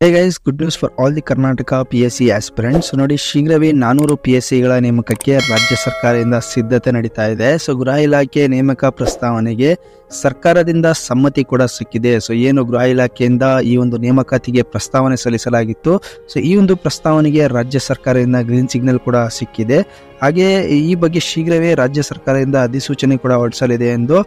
Hey guys, good news for all the Karnataka PSC aspirants. ನೋಡಿ ಶೀಘ್ರವೇ 400 PSCಗಳ ನೇಮಕಕ್ಕೆ ರಾಜ್ಯ ಸರ್ಕಾರದಿಂದ ಸಿದ್ಧತೆ ನಡೀತಾ ಇದೆ. ಗೃಹ ಇಲಾಖೆ ನೇಮಕ ಪ್ರಸ್ತಾವನೆಗೆ ಸರ್ಕಾರದಿಂದ ಸಮ್ಮತಿ ಕೂಡ ಸಿಕ್ಕಿದೆ. ಏನು ಗೃಹ ಇಲಾಖೆಯಿಂದ ಈ ಒಂದು ನೇಮಕಾತಿಗೆ ಪ್ರಸ್ತಾವನೆ ಸಲ್ಲಿಸಲಾಗಿತ್ತು. ಈ ಒಂದು ಪ್ರಸ್ತಾವನೆಗೆ ರಾಜ್ಯ ಸರ್ಕಾರದಿಂದ ಗ್ರೀನ್ ಸಿಗ್ನಲ್ ಕೂಡ ಸಿಕ್ಕಿದೆ. ಹಾಗೆ ಈ ಬಗ್ಗೆ ಶೀಘ್ರವೇ ರಾಜ್ಯ ಸರ್ಕಾರದಿಂದ ಅಧಿಸೂಚನೆ ಕೂಡ ಹೊರಡಿಸಲಿದೆ ಎಂದು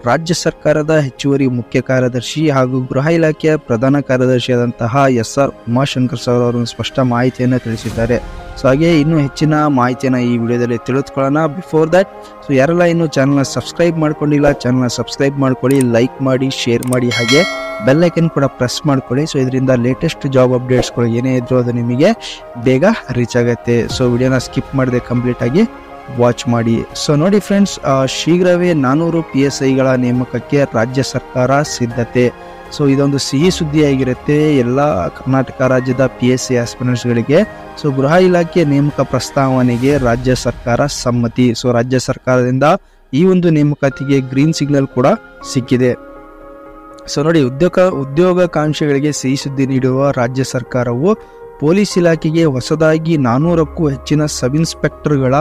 ರಾಜ್ಯ ಸರ್ಕಾರದ ಹೆಚ್ಚುವರಿ ಮುಖ್ಯ ಕಾರ್ಯದರ್ಶಿ ಹಾಗೂ ಗೃಹ ಇಲಾಖೆಯ ಪ್ರಧಾನ ಕಾರ್ಯದರ್ಶಿಯಾದಂತಹ SR ಉಮಾಶಂಕರ್ ಸರ್ ಅವರು ಸ್ಪಷ್ಟ ಮಾಹಿತಿಯನ್ನು ತಿಳಿಸಿದ್ದಾರೆ. ಹಾಗೆ ಇನ್ನೂ ಹೆಚ್ಚಿನ ಮಾಹಿತಿಯನ್ನು ಈ ವಿಡಿಯೋದಲ್ಲಿ ತಿಳಿದುಕೊಳ್ಳೋಣ. ಬಿಫೋರ್ ದಟ್ ಯಾರೆಲ್ಲ ಇನ್ನೂ ಚಾನಲ್ನ ಸಬ್ಸ್ಕ್ರೈಬ್ ಮಾಡ್ಕೊಂಡಿಲ್ಲ, ಚಾನಲ್ನ ಸಬ್ಸ್ಕ್ರೈಬ್ ಮಾಡ್ಕೊಳ್ಳಿ, ಲೈಕ್ ಮಾಡಿ, ಶೇರ್ ಮಾಡಿ, ಹಾಗೆ ಬೆಲ್ ಐಕನ್ ಕೂಡ ಪ್ರೆಸ್ ಮಾಡ್ಕೊಳ್ಳಿ. ಇದರಿಂದ ಲೇಟೆಸ್ಟ್ ಜಾಬ್ ಅಪ್ಡೇಟ್ಸ್ಗಳು ಏನೇ ಇದ್ರೂ ಅದು ನಿಮಗೆ ಬೇಗ ರೀಚ್ ಆಗುತ್ತೆ. ವಿಡಿಯೋನ ಸ್ಕಿಪ್ ಮಾಡದೆ ಕಂಪ್ಲೀಟ್ ಆಗಿ ವಾಚ್ ಮಾಡಿ. ನೋಡಿ ಫ್ರೆಂಡ್ಸ್, ಶೀಘ್ರವೇ 400 PSIಗಳ ನೇಮಕಕ್ಕೆ ರಾಜ್ಯ ಸರ್ಕಾರ ಸಿದ್ಧತೆ. ಇದೊಂದು ಸಿಹಿ ಸುದ್ದಿಯಾಗಿರುತ್ತೆ ಎಲ್ಲ ಕರ್ನಾಟಕ ರಾಜ್ಯದ PSI ಆಸ್ಪಿರೆಂಟ್ಸ್ಗಳಿಗೆ. ಗೃಹ ಇಲಾಖೆ ನೇಮಕ ಪ್ರಸ್ತಾವನೆಗೆ ರಾಜ್ಯ ಸರ್ಕಾರ ಸಮ್ಮತಿ. ರಾಜ್ಯ ಸರ್ಕಾರದಿಂದ ಈ ಒಂದು ನೇಮಕಾತಿಗೆ ಗ್ರೀನ್ ಸಿಗ್ನಲ್ ಕೂಡ ಸಿಕ್ಕಿದೆ. ನೋಡಿ, ಉದ್ಯೋಗಾಕಾಂಕ್ಷಿಗಳಿಗೆ ಸಿಹಿ ಸುದ್ದಿ ನೀಡುವ ರಾಜ್ಯ ಸರ್ಕಾರವು ಪೊಲೀಸ್ ಇಲಾಖೆಗೆ ಹೊಸದಾಗಿ 400ಕ್ಕೂ ಹೆಚ್ಚಿನ ಸಬ್ ಇನ್ಸ್ಪೆಕ್ಟರ್ಗಳ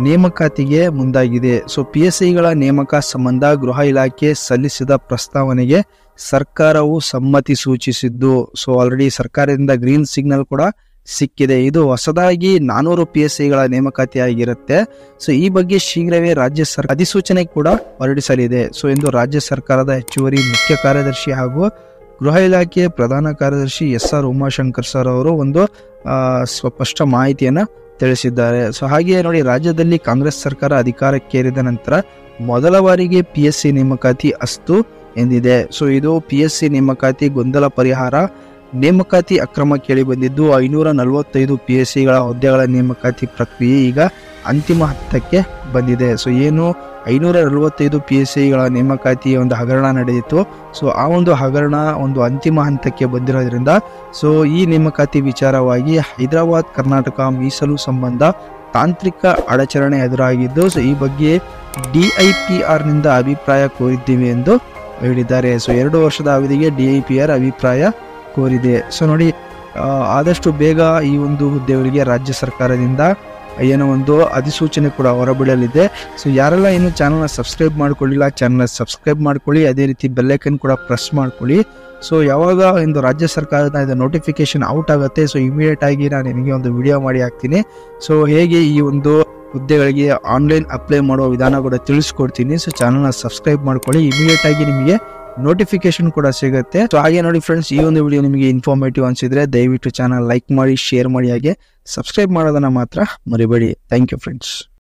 ನೇಮಕಾತಿಗೆ ಮುಂದಾಗಿದೆ. PSIಗಳ ನೇಮಕ ಸಂಬಂಧ ಗೃಹ ಇಲಾಖೆ ಸಲ್ಲಿಸಿದ ಪ್ರಸ್ತಾವನೆಗೆ ಸರ್ಕಾರವು ಸಮ್ಮತಿ ಸೂಚಿಸಿದ್ದು ಆಲ್ರೆಡಿ ಸರ್ಕಾರದಿಂದ ಗ್ರೀನ್ ಸಿಗ್ನಲ್ ಕೂಡ ಸಿಕ್ಕಿದೆ. ಇದು ಹೊಸದಾಗಿ 400 PSIಗಳ ನೇಮಕಾತಿ ಆಗಿರುತ್ತೆ. ಈ ಬಗ್ಗೆ ಶೀಘ್ರವೇ ರಾಜ್ಯ ಸರ್ಕಾರ ಅಧಿಸೂಚನೆ ಕೂಡ ಹೊರಡಿಸಲಿದೆ ಎಂದು ರಾಜ್ಯ ಸರ್ಕಾರದ ಹೆಚ್ಚುವರಿ ಮುಖ್ಯ ಕಾರ್ಯದರ್ಶಿ ಹಾಗೂ ಗೃಹ ಇಲಾಖೆ ಪ್ರಧಾನ ಕಾರ್ಯದರ್ಶಿ SR ಉಮಾಶಂಕರ್ ಸರ್ ಅವರು ಒಂದು ಸ್ಪಷ್ಟ ಮಾಹಿತಿಯನ್ನ ತಿಳಿಸಿದ್ದಾರೆ. ಹಾಗೆಯೇ ನೋಡಿ, ರಾಜ್ಯದಲ್ಲಿ ಕಾಂಗ್ರೆಸ್ ಸರ್ಕಾರ ಅಧಿಕಾರಕ್ಕೇರಿದ ನಂತರ ಮೊದಲ ಬಾರಿಗೆ PSC ನೇಮಕಾತಿ ಅಸ್ತು ಎಂದಿದೆ. ಇದು PSC ನೇಮಕಾತಿ ಗೊಂದಲ ಪರಿಹಾರ ನೇಮಕಾತಿ ಅಕ್ರಮ ಕೇಳಿ ಬಂದಿದ್ದು 545 PSCಗಳ ಹುದ್ದೆಗಳ ನೇಮಕಾತಿ ಪ್ರಕ್ರಿಯೆ ಈಗ ಅಂತಿಮ ಹಂತಕ್ಕೆ ಬಂದಿದೆ. ಏನು 545 PSCಗಳ ನೇಮಕಾತಿಯ ಒಂದು ಹಗರಣ ನಡೆಯಿತು. ಆ ಒಂದು ಹಗರಣ ಒಂದು ಅಂತಿಮ ಹಂತಕ್ಕೆ ಬಂದಿರೋದ್ರಿಂದ ಈ ನೇಮಕಾತಿ ವಿಚಾರವಾಗಿ ಹೈದರಾಬಾದ್ ಕರ್ನಾಟಕ ಮೀಸಲು ಸಂಬಂಧ ತಾಂತ್ರಿಕ ಅಡಚಣೆ ಎದುರಾಗಿದ್ದು ಈ ಬಗ್ಗೆ DIPR ನಿಂದ ಅಭಿಪ್ರಾಯ ಕೋರಿದ್ದೀವಿ ಎಂದು ಹೇಳಿದ್ದಾರೆ. 2 ವರ್ಷದ ಅವಧಿಗೆ DIPR ಅಭಿಪ್ರಾಯ ಕೋರಿದೆ. ನೋಡಿ, ಆದಷ್ಟು ಬೇಗ ಈ ಒಂದು ಹುದ್ದೆಗಳಿಗೆ ರಾಜ್ಯ ಸರ್ಕಾರದಿಂದ ಏನೋ ಒಂದು ಅಧಿಸೂಚನೆ ಕೂಡ ಹೊರಬೀಳಲಿದೆ. ಯಾರೆಲ್ಲ ಇನ್ನು ಚಾನಲ್ನ ಸಬ್ಸ್ಕ್ರೈಬ್ ಮಾಡ್ಕೊಳ್ಳಿಲ್ಲ, ಚಾನಲ್ನ ಸಬ್ಸ್ಕ್ರೈಬ್ ಮಾಡ್ಕೊಳ್ಳಿ, ಅದೇ ರೀತಿ ಬೆಲ್ ಐಕನ್ ಕೂಡ ಪ್ರೆಸ್ ಮಾಡ್ಕೊಳ್ಳಿ. ಯಾವಾಗ ಒಂದು ರಾಜ್ಯ ಸರ್ಕಾರದ ಇದು ನೋಟಿಫಿಕೇಶನ್ ಔಟ್ ಆಗುತ್ತೆ ಇಮಿಡಿಯೇಟ್ ಆಗಿ ನಾನು ನಿಮಗೆ ಒಂದು ವಿಡಿಯೋ ಮಾಡಿ ಹಾಕ್ತೀನಿ. ಹೇಗೆ ಈ ಒಂದು ಹುದ್ದೆಗಳಿಗೆ ಆನ್ಲೈನ್ ಅಪ್ಲೈ ಮಾಡುವ ವಿಧಾನ ಕೂಡ ತಿಳಿಸ್ಕೊಡ್ತೀನಿ. ಚಾನಲ್ನ ಸಬ್ಸ್ಕ್ರೈಬ್ ಮಾಡ್ಕೊಳ್ಳಿ, ಇಮಿಡಿಯೇಟ್ ಆಗಿ ನಿಮಗೆ ನೋಟಿಫಿಕೇಶನ್ ಕೂಡ ಸಿಗುತ್ತೆ. ಹಾಗೆ ನೋಡಿ ಫ್ರೆಂಡ್ಸ್, ಈ ಒಂದು ವಿಡಿಯೋ ನಿಮಗೆ ಇನ್ಫಾರ್ಮೇಟಿವ್ ಅನ್ಸಿದ್ರೆ ದಯವಿಟ್ಟು ಚಾನಲ್ ಲೈಕ್ ಮಾಡಿ, ಶೇರ್ ಮಾಡಿ, ಹಾಗೆ ಸಬ್ಸ್ಕ್ರೈಬ್ ಮಾಡೋದನ್ನ ಮಾತ್ರ ಮರಿಬೇಡಿ. Thank you friends.